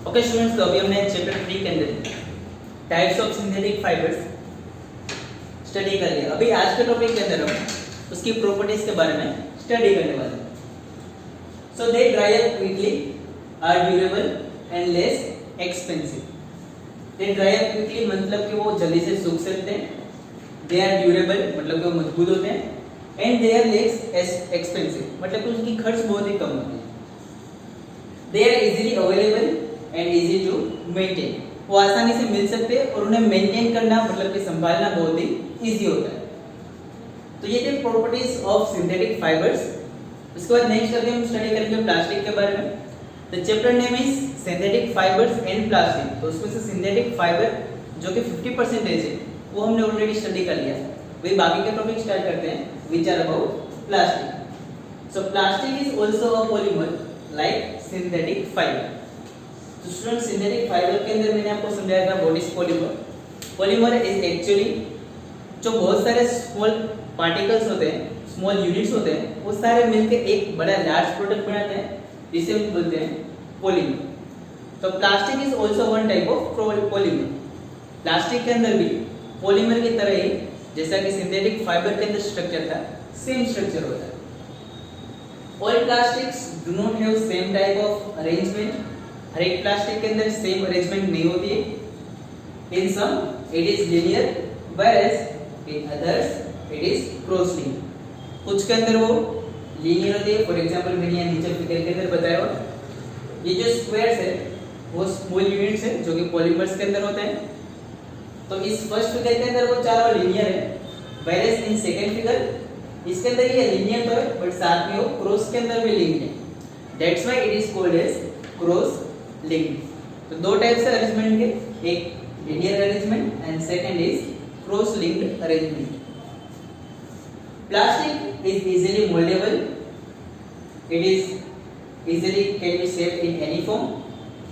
Okay students, तो अभी हमने चैप्टर 3 के अंदर types of synthetic fibres study कर लिया। अभी आज के टॉपिक के अंदर हम उसकी प्रॉपर्टीज के बारे में स्टडी करने वाले हैं। So they dry up quickly, are durable and less expensive. They dry up quickly मतलब कि वो जल्दी से सूख सकते हैं, दे आर ड्यूरेबल मतलब कि वो मजबूत होते हैं, and they are less expensive मतलब कि उनकी खर्च बहुत ही कम होती है। They are easily available and easy to maintain, वो आसानी से मिल सकते हैं और उन्हें मेंटेन करना मतलब कि संभालना बहुत ही इजी होता है। तो ये थे प्रॉपर्टीज ऑफ सिंथेटिक फाइबर्स। इसके बाद नेक्स्ट करके हम स्टडी करेंगे प्लास्टिक के बारे में। The chapter name is synthetic fibres and plastic. तो उसमें से सिंथेटिक फाइबर जो कि 50% है वो हमने ऑलरेडी स्टडी कर लिया। वही बाकी के टॉपिक स्टार्ट करते हैं which are about plastic. So plastic is also a polymer like synthetic fibre. तो स्टूडेंट सिंथेटिक फाइबर के अंदर मैंने आपको समझाया था what is polymer. Polymer is actually जो बहुत सारे स्मॉल पार्टिकल्स होते हैं, स्मॉल यूनिट्स होते हैं, वो सारे मिलकर एक बड़ा लार्ज प्रोडक्ट बनाते हैं जिसे हम बोलते हैं पॉलीमर। तो plastic is also one type of polymer. Plastic के अंदर भी पॉलीमर की तरह ही जैसा कि सिंथेटिक फाइबर के अंदर स्ट्रक्चर था, सेम स्ट्रक्चर होता है। All plastics do not have same type of arrangement. हर एक प्लास्टिक के अंदर सेम अरेंजमेंट नहीं होती है। In some it is linear whereas in others it is cross linked. कुछ के अंदर वो लीनियर होती है। फॉर एग्जांपल मैंने यहाँ नीचे फिगर के अंदर बताया हुआ, ये जो स्क्वायर्स है वो स्मॉल यूनिट्स है जो कि पॉलीमर्स के अंदर होते हैं। तो इस फर्स्ट फिगर के अंदर वो चारों लीनियर है, व्हेयरएज इन सेकंड फिगर इसके अंदर ये लीनियर तो है बट साथ में वो क्रॉस के अंदर भी लिंक्ड है। That's why it is called as cross linked. तो दो टाइप से अरेंजमेंट के, एक linear arrangement and second is cross linked arrangement. Plastic is easily mouldable, it is easily can be shaped in any form,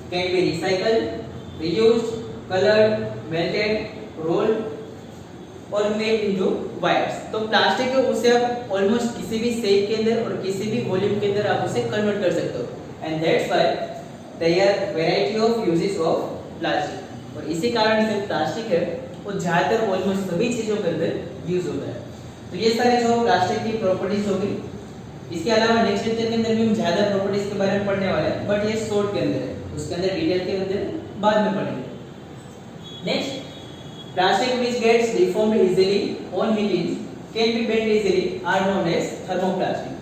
can be recycled, reused, colored, melted, rolled और made into wires। तो plastic है उसे आप almost किसी भी shape के अंदर और किसी भी वॉल्यूम के अंदर आप उसे कन्वर्ट कर सकते हो। And that's why there are variety of uses of plastic. और इसी कारण से प्लास्टिक है वो ज्यादातर ऑलमोस्ट सभी चीजों के अंदर यूज होता है। तो ये सारे जो प्लास्टिक की प्रॉपर्टीज होगी। इसके अलावा नेक्स्ट लेक्चर के अंदर भी हम ज्यादा प्रॉपर्टीज के बारे में पढ़ने वाले हैं, बट ये शॉर्ट के अंदर है, उसके अंदर डिटेल के अंदर बाद में पढ़ेंगे। Next, plastic which gets deformed easily on heating can be bend easily are known as thermoplastic.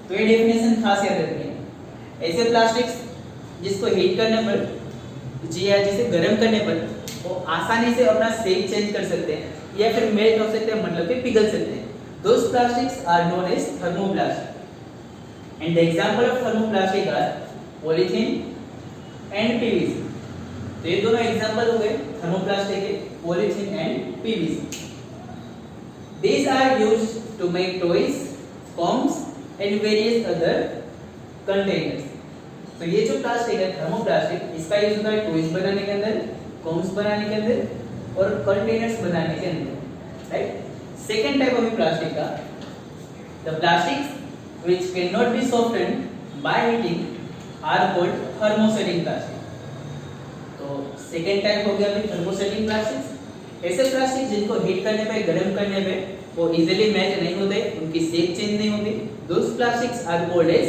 तो ये डेफिनेशन खास याद रखनी है। ऐसे प्लास्टिक्स जिसको हीट करने पर जी या जिसे गर्म करने पर वो आसानी से अपना शेप चेंज कर सकते हैं या फिर मेल्ट हो सकते हैं मतलब कि पिघल सकते हैं। Those plastics are known as thermoplastic. And the example of thermoplastic are polythene and PVC। तो ये दोनों एग्जांपल हो गए थर्मोप्लास्टिक के, polythene and PVC। These are used to make toys, combs and various other containers। तो ये जो plastic है थर्मोप्लास्टिक, इसका यूज होता है टॉयज बनाने के अंदर, कॉम्स बनाने के अंदर और कंटेनर्स बनाने के अंदर, right. Second type of plastic का, the plastics which cannot be softened by heating are called thermosetting plastic। तो सेकेंड टाइप हो गया अभी थर्मोसेटिंग प्लास्टिक्स। ऐसे प्लास्टिक जिनको हीट करने पे, गर्म करने पे वो इजीली मेल्ट नहीं होते, उनकी शेप चेंज नहीं होती, those plastics are called as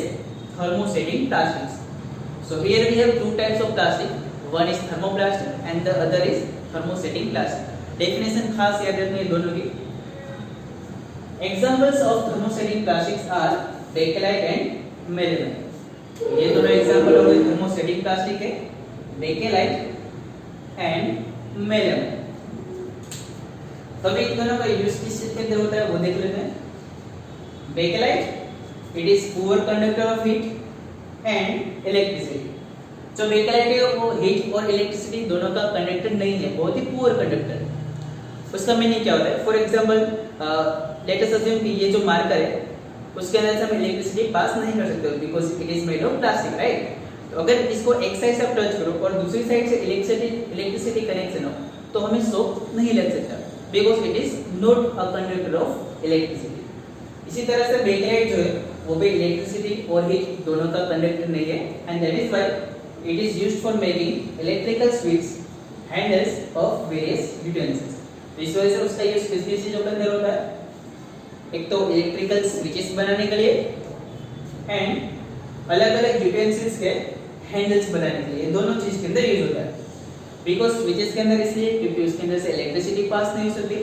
thermosetting plastics। So here we have two types of plastic, one is thermoplastic and the other is thermosetting plastic। Definition खास याद रखनी है दोनों की। Examples of thermosetting plastics are bakelite and melamine. ये दोनों example हो गए थर्मोसेटिंग प्लास्टिक के, बेकेलाइट एंड मेलेमाइट। तो अभी इन दोनों का यूज किस चीज के अंदर होता है वो देख लेते हैं। Bakelite it is poor conductor of heat and electricity. जो बेकेलाइट है वो हीट और इलेक्ट्रिसिटी दोनों का कंडक्टर नहीं है, बहुत ही पुअर कंडक्टर है। उसका मीनिंग क्या होता है? For example let us assume कि ये जो मार्कर है उसके अंदर से हम इलेक्ट्रिसिटी पास नहीं कर सकते because it is made of plastic, right. तो अगर इसको एक साइड से आप टच करो और दूसरी साइड से इलेक्ट्रिसिटी कनेक्शन हो तो हमें शॉक नहीं लग सकता because it is not a conductor of electricity. इसी तरह से बेकेलाइट जो है वो भी इलेक्ट्रिसिटी और हीट दोनों का कंडक्टर नहीं है and that is why it is used for making electrical switch handles of various utensils. इस वजह से उसका यूज किस किस चीजों के अंदर होता है? एक तो इलेक्ट्रिकल स्विचेस बनाने के लिए एंड अलग अलग यूटेंसिल्स के हैंडल्स बनाने के लिए, दोनों चीज के अंदर यूज होता है। बिकॉज स्विचेस के अंदर इसलिए क्योंकि उसके अंदर से इलेक्ट्रिसिटी पास नहीं हो सकती,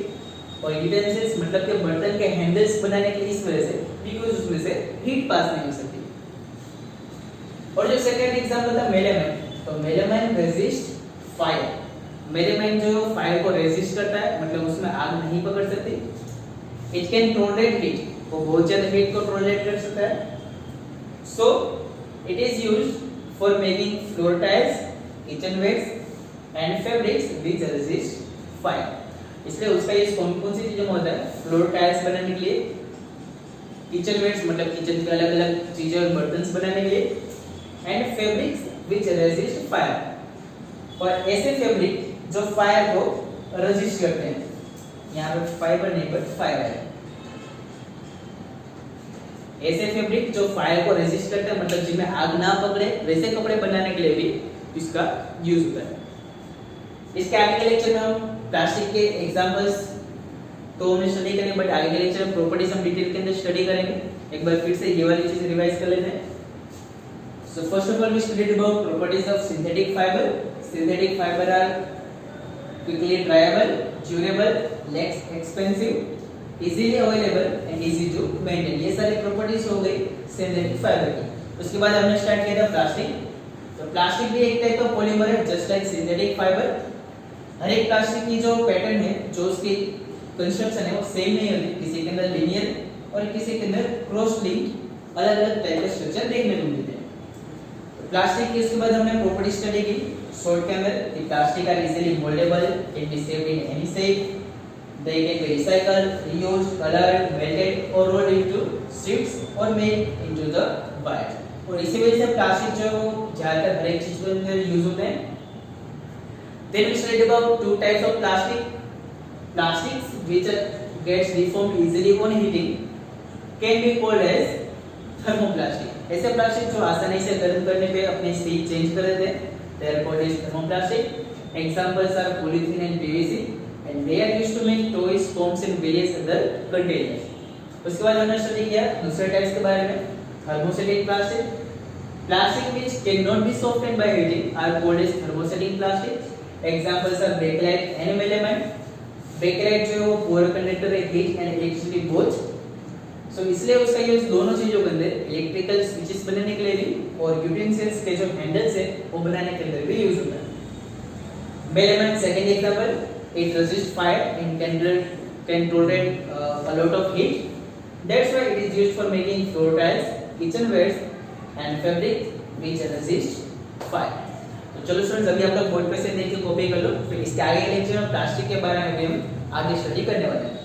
और यूटेंसिल्स मतलब कि बर्तन के हैंडल्स बनाने के लिए इस वजह से बिकॉज उसमें से हीट पास नहीं हो सकती। और जो सेकंड एग्जांपल था मेलामाइन, तो मेलामाइन रेजिस्ट फायर। मेलामाइन जो फायर को रेजिस्ट करता है, मतलब उसमें आग नहीं पकड़ सकती। इट कैन टॉलरेट हीट, वो बहुत ज्यादा हीट को टॉलरेट कर सकता है। So it is used for making floor tiles, kitchenwares and fabrics which resist fire. इसलिए उसका यूज कौन सी चीजों में होता है? फ्लोर टाइल्स बनाने के लिए, किचनवेयर्स मतलब किचन के अलग अलग चीजें और बर्तन बनाने के लिए, and fabrics which resist fire. और ऐसे फैब्रिक जो फायर को रेजिस्ट करते हैं, यहाँ पे फाइबर नहीं पर फायर है। ऐसे फैब्रिक जो फायर को रेजिस्ट करते हैं, मतलब जिनमें आग ना पकड़े, वैसे कपड़े बनाने के लिए भी इसका यूज होता है। इसके आगे के लेक्चर में हम प्लास्टिक के एग्जांपल्स तो हमने स्टडी करेंगे, बट आगे के लेक्चर में प्रॉपर्टीज हम डिटेल के अंदर स्टडी करेंगे। एक बार फिर से ये वाली चीज रिवाइज कर लेते हैं। So first of all we studied about properties of synthetic fiber. Synthetic fiber are quickly dryable, durable, less expensive, easily available and easy to maintain। ये सारी प्रॉपर्टीज हो गई सिंथेटिक फाइबर की। उसके बाद हमने स्टार्ट किया था प्लास्टिक। तो प्लास्टिक भी एक टाइप का पॉलीमर है, जस्ट लाइक सिंथेटिक फाइबर। हर एक प्लास्टिक की जो पैटर्न है, जो उसकी कंस्ट्रक्शन है, वो सेम नहीं होती। किसी के अंदर लीनियर और किसी के अंदर क्रॉस लिंक अलग अलग टाइप का स्ट्रक्चर देखने को मिलते हैं। प्लास्टिक की उसके बाद हमने प्रॉपर्टी स्टडी की शॉर्ट के अंदर कि plastic are easily mouldable, can be shaped in any shape, they can be recycled, reused, coloured, melted और रोल्ड इनटू शीट्स और मेड इनटू द वायर। और इसी वजह से प्लास्टिक जो ज्यादातर हर एक चीज के अंदर यूज होते हैं। Then we studied about two types of plastics which gets deformed easily on heating can be called as thermoplastic। ऐसे प्लास्टिक जो आसानी से गर्म करने पे अपनी स्टेट चेंज कर देते हैं, they are called as thermoplastic। Examples are polythene and PVC and they are used to make toys, foams and various other containers। उसके बाद हमने स्टडी किया दूसरे टाइप्स के बारे में, thermostatic plastic which cannot be softened by heating are called as thermostatic plastic। Examples are bakelite and melamine। bakelite जो पोर conductor है हीट एंड इलेक्ट्रिसिटी बोथ। सो इसलिए उसका यूज दोनों चीजों के अंदर, इलेक्ट्रिकल स्विचेस बनाने के लिए भी और यूटेंसिल्स के जो हैंडल्स है वो बनाने के अंदर भी यूज होता है। Melamine second example, it resist fire and can tolerate a lot of heat, that's why it is used for making floor tiles, kitchenwares and fabric which resist fire। तो चलो स्टूडेंट्स, अभी आप लोग बोर्ड पे से देख के कॉपी कर लो, फिर इसके आगे के लेक्चर में प्लास्टिक के बारे में भी हम आगे स्टडी करने वाले हैं।